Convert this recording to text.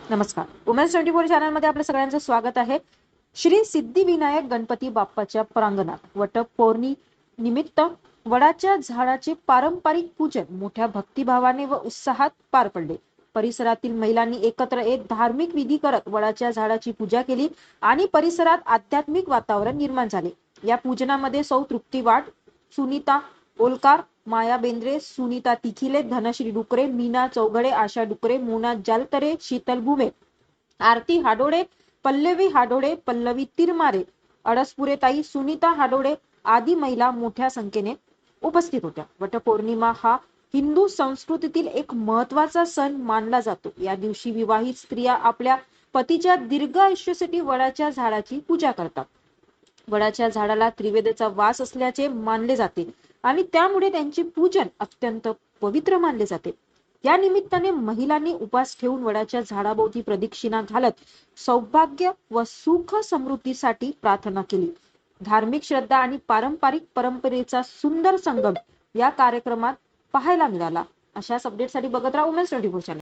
नमस्कार. उमेश 24 चॅनलमध्ये आपल्या सगळ्यांचं स्वागत आहे. श्री सिद्धिविनायक गणपती बाप्पाच्या प्रांगणात वटपौर्णिमेनिमित्त वडाच्या झाडाचे पारंपरिक पूजन मोठ्या भक्तिभावाने व उत्साहात पार पडले. परिसरातील महिलांनी एकत्र येत धार्मिक विधी करत वडाच्या झाडाची पूजा केली आणि परिसरात आध्यात्मिक वातावरण निर्माण झाले. या पूजनामध्ये सौ तृप्ती वाड, सुनीता ओलकार, माया बेंद्रे, सुनीता तिखिले, धनश्री डुकरे, मीना चौघडे, आशा डुकरे, मोना जालतरे, शीतल भुमे, आरती हाडोडे, पल्लवी हाडोडे, पल्लवी तिरमारे, अडसपुरेताई, सुनीता हाडोडे आदी महिला मोठ्या संख्येने उपस्थित होत्या. वटपौर्णिमा हा हिंदू संस्कृतीतील एक महत्वाचा सण मानला जातो. या दिवशी विवाहित स्त्रिया आपल्या पतीच्या दीर्घ आयुष्यासाठी वडाच्या झाडाची पूजा करतात. वडाच्या झाडाला त्रिवेदेचा वास असल्याचे मानले जाते आणि त्यामुळे त्यांचे पूजन अत्यंत पवित्र मानले जाते. या निमित्ताने महिलांनी उपास ठेवून वडाच्या झाडाभोवती प्रदक्षिणा घालत सौभाग्य व सुख समृद्धीसाठी प्रार्थना केली. धार्मिक श्रद्धा आणि पारंपरिक परंपरेचा सुंदर संगम या कार्यक्रमात पाहायला मिळाला. अशाच अपडेटसाठी बघत राहा उमेश 24 चॅनल.